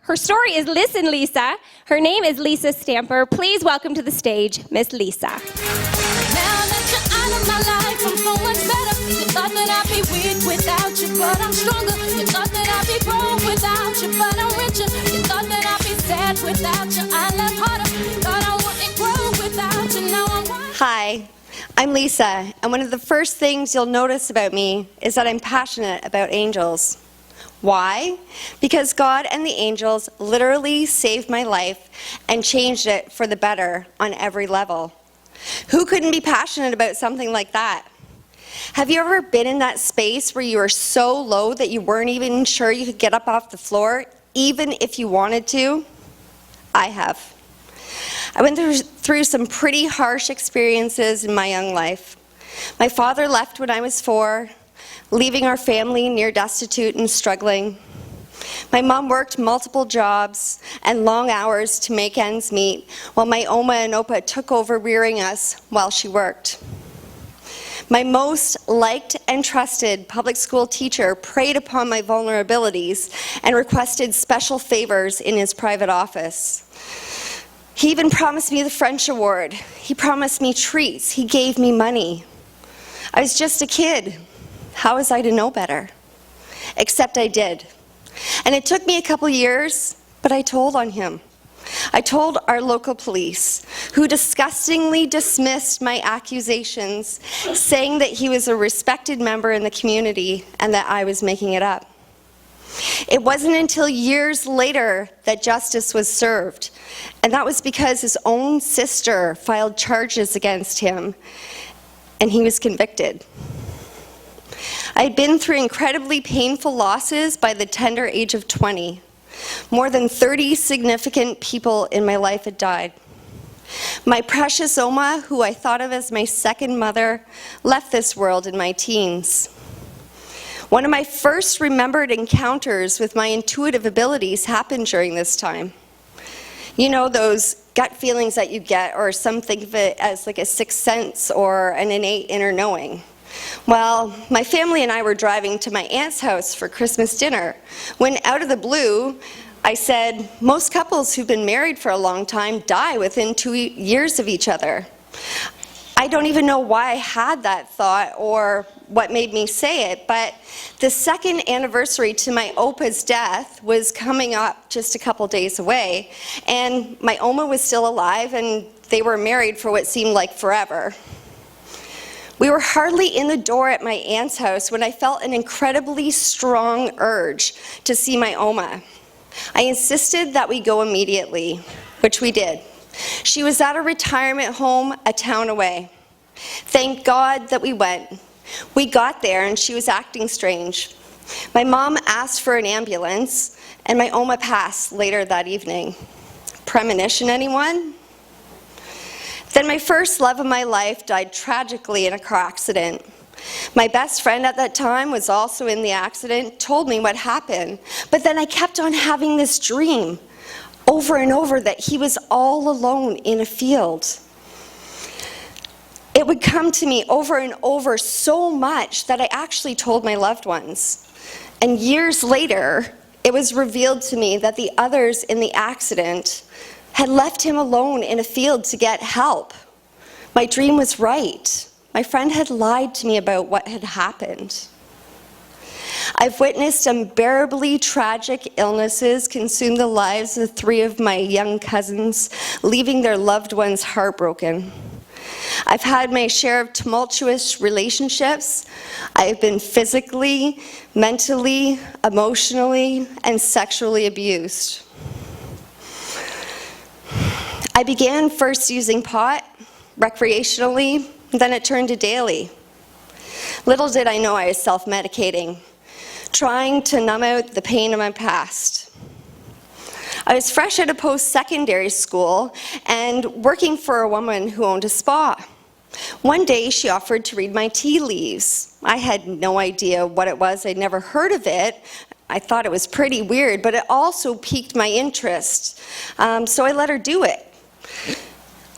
Her story is Listen, Lisa. Her name is Lisa Stamper. Please welcome to the stage, Miss Lisa. Now that you're out of my life, I'm so much better. You thought that I'd be weak without you, but I'm stronger. You thought that I'd be broke without you, but I'm richer. You thought that I'd be sad without you, I love harder. Thought I wouldn't grow without you, now I'm wild. Hi, I'm Lisa, and one of the first things you'll notice about me is that I'm passionate about angels. Why? Because God and the angels literally saved my life and changed it for the better on every level. Who couldn't be passionate about something like that? Have you ever been in that space where you were so low that you weren't even sure you could get up off the floor, even if you wanted to? I have. I went through some pretty harsh experiences in my young life. My father left when I was 4, leaving our family near destitute and struggling. My mom worked multiple jobs and long hours to make ends meet, while my Oma and Opa took over rearing us while she worked. My most liked and trusted public school teacher preyed upon my vulnerabilities and requested special favors in his private office. He even promised me the French award. He promised me treats. He gave me money. I was just a kid. How was I to know better? Except I did. And it took me a couple years, but I told on him. I told our local police, who disgustingly dismissed my accusations, saying that he was a respected member in the community and that I was making it up. It wasn't until years later that justice was served, and that was because his own sister filed charges against him, and he was convicted. I had been through incredibly painful losses by the tender age of 20. More than 30 significant people in my life had died. My precious Oma, who I thought of as my second mother, left this world in my teens. One of my first remembered encounters with my intuitive abilities happened during this time. You know, those gut feelings that you get, or some think of it as like a sixth sense or an innate inner knowing. Well, my family and I were driving to my aunt's house for Christmas dinner when, out of the blue, I said, most couples who've been married for a long time die within 2 years of each other. I don't even know why I had that thought or what made me say it, but the second anniversary to my Opa's death was coming up just a couple days away, and my Oma was still alive, and they were married for what seemed like forever. We were hardly in the door at my aunt's house when I felt an incredibly strong urge to see my Oma. I insisted that we go immediately, which we did. She was at a retirement home a town away. Thank God that we went. We got there and she was acting strange. My mom asked for an ambulance, and my Oma passed later that evening. Premonition, anyone? Then my first love of my life died tragically in a car accident. My best friend at that time was also in the accident, told me what happened, but then I kept on having this dream over and over that he was all alone in a field. It would come to me over and over so much that I actually told my loved ones. And years later, it was revealed to me that the others in the accident had left him alone in a field to get help. My dream was right. My friend had lied to me about what had happened. I've witnessed unbearably tragic illnesses consume the lives of 3 of my young cousins, leaving their loved ones heartbroken. I've had my share of tumultuous relationships. I have been physically, mentally, emotionally, and sexually abused. I began first using pot, recreationally, then it turned to daily. Little did I know I was self-medicating, trying to numb out the pain of my past. I was fresh out of post-secondary school and working for a woman who owned a spa. One day she offered to read my tea leaves. I had no idea what it was. I'd never heard of it. I thought it was pretty weird, but it also piqued my interest. So I let her do it.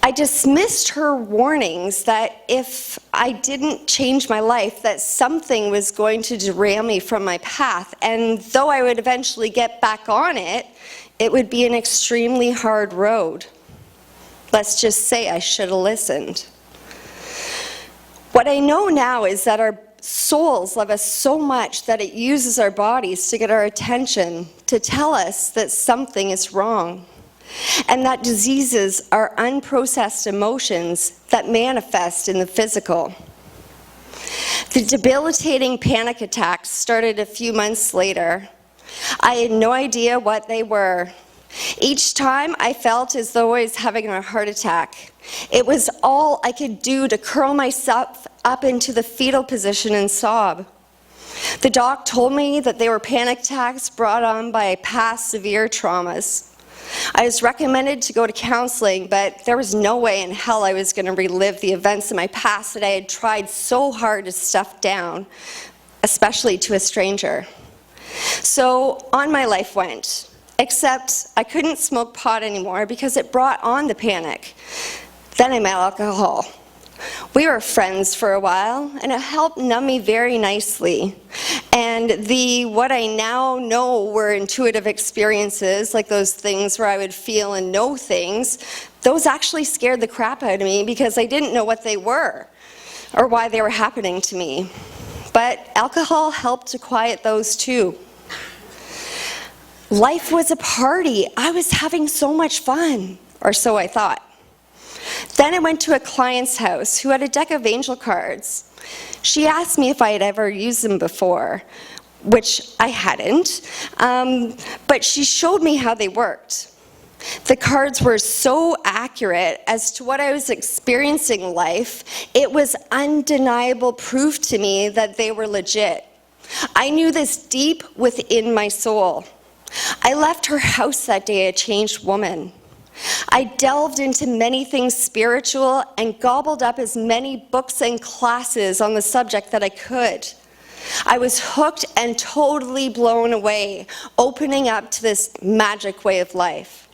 I dismissed her warnings that if I didn't change my life, that something was going to derail me from my path. And though I would eventually get back on it, it would be an extremely hard road. Let's just say I should have listened. What I know now is that our souls love us so much that it uses our bodies to get our attention, to tell us that something is wrong, and that diseases are unprocessed emotions that manifest in the physical. The debilitating panic attacks started a few months later. I had no idea what they were. Each time I felt as though I was having a heart attack. It was all I could do to curl myself up into the fetal position and sob. The doc told me that they were panic attacks brought on by past severe traumas. I was recommended to go to counseling, but there was no way in hell I was going to relive the events in my past that I had tried so hard to stuff down, especially to a stranger. So on my life went. Except I couldn't smoke pot anymore because it brought on the panic. Then I met alcohol. We were friends for a while, and it helped numb me very nicely. And what I now know were intuitive experiences, like those things where I would feel and know things, those actually scared the crap out of me because I didn't know what they were or why they were happening to me. But alcohol helped to quiet those too. Life was a party. I was having so much fun, or so I thought. Then I went to a client's house who had a deck of angel cards. She asked me if I had ever used them before, which I hadn't, but she showed me how they worked. The cards were so accurate as to what I was experiencing in life. It was undeniable proof to me that they were legit. I knew this deep within my soul. I left her house that day a changed woman. I delved into many things spiritual and gobbled up as many books and classes on the subject that I could. I was hooked and totally blown away, opening up to this magic way of life.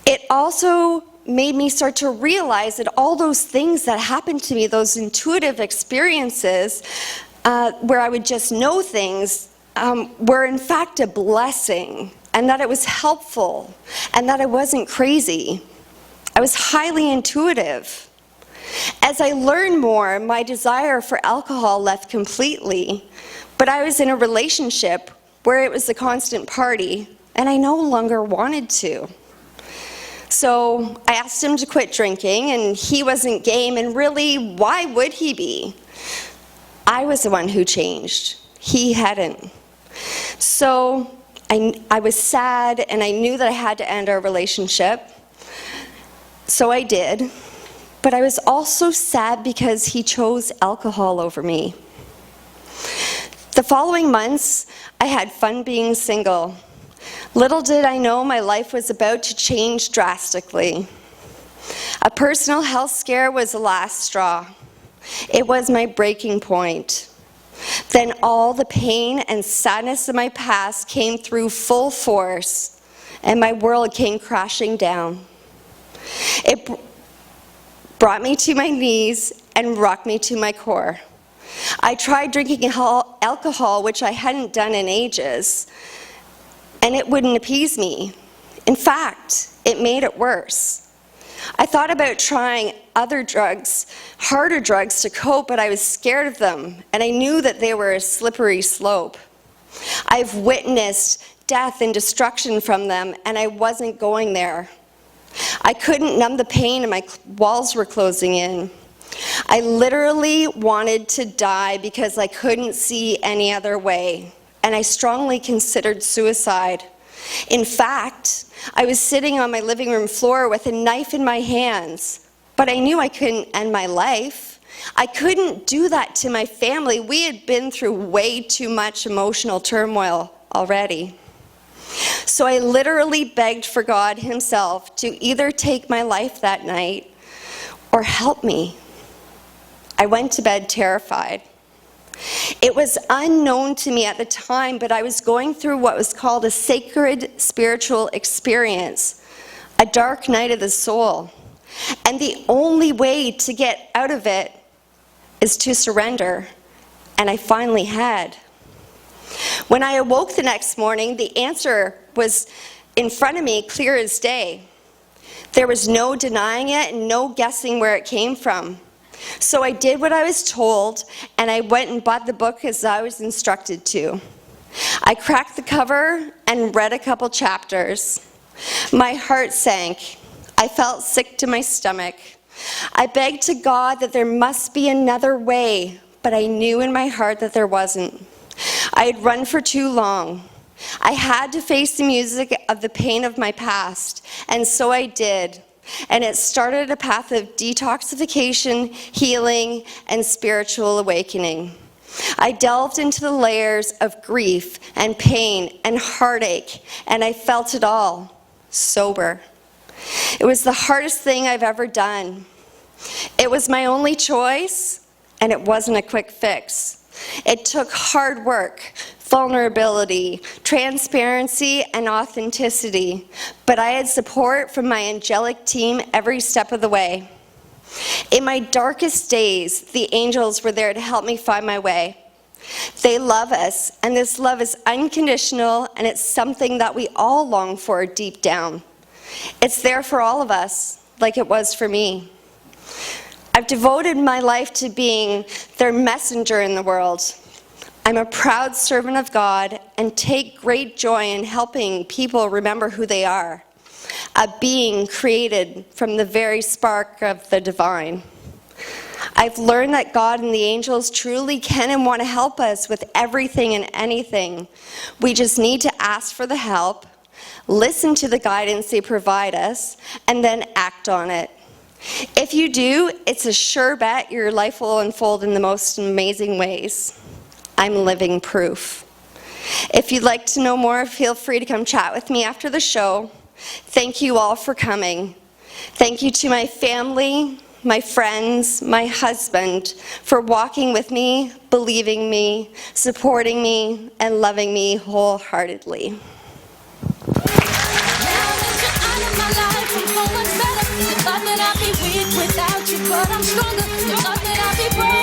It also made me start to realize that all those things that happened to me, those intuitive experiences, where I would just know things, were in fact a blessing, and that it was helpful, and that I wasn't crazy. I was highly intuitive. As I learned more, my desire for alcohol left completely, but I was in a relationship where it was a constant party, and I no longer wanted to. So I asked him to quit drinking, and he wasn't game, and really, why would he be? I was the one who changed. He hadn't. So I was sad, and I knew that I had to end our relationship. So I did. But I was also sad because he chose alcohol over me. The following months, I had fun being single. Little did I know my life was about to change drastically. A personal health scare was the last straw. It was my breaking point. Then all the pain and sadness of my past came through full force, and my world came crashing down. It brought me to my knees and rocked me to my core. I tried drinking alcohol, which I hadn't done in ages, and it wouldn't appease me. In fact, it made it worse. I thought about trying other drugs, harder drugs to cope, but I was scared of them, and I knew that they were a slippery slope. I've witnessed death and destruction from them, and I wasn't going there. I couldn't numb the pain, and my walls were closing in. I literally wanted to die because I couldn't see any other way, and I strongly considered suicide. In fact, I was sitting on my living room floor with a knife in my hands, but I knew I couldn't end my life. I couldn't do that to my family. We had been through way too much emotional turmoil already. So I literally begged for God himself to either take my life that night or help me. I went to bed terrified. It was unknown to me at the time, but I was going through what was called a sacred spiritual experience, a dark night of the soul. And the only way to get out of it is to surrender, and I finally had. When I awoke the next morning, the answer was in front of me, clear as day. There was no denying it and no guessing where it came from. So I did what I was told, and I went and bought the book as I was instructed to. I cracked the cover and read a couple chapters. My heart sank. I felt sick to my stomach. I begged to God that there must be another way, but I knew in my heart that there wasn't. I had run for too long. I had to face the music of the pain of my past, and so I did. And it started a path of detoxification, healing, and spiritual awakening. I delved into the layers of grief and pain and heartache, and I felt it all, sober. It was the hardest thing I've ever done. It was my only choice, and it wasn't a quick fix. It took hard work, vulnerability, transparency, and authenticity, but I had support from my angelic team every step of the way. In my darkest days, the angels were there to help me find my way. They love us, and this love is unconditional, and it's something that we all long for deep down. It's there for all of us, like it was for me. I've devoted my life to being their messenger in the world. I'm a proud servant of God and take great joy in helping people remember who they are, a being created from the very spark of the divine. I've learned that God and the angels truly can and want to help us with everything and anything. We just need to ask for the help, listen to the guidance they provide us, and then act on it. If you do, it's a sure bet your life will unfold in the most amazing ways. I'm living proof. If you'd like to know more, feel free to come chat with me after the show. Thank you all for coming. Thank you to my family, my friends, my husband, for walking with me, believing me, supporting me, and loving me wholeheartedly. Without you, but I'm stronger. You thought that I'd be broke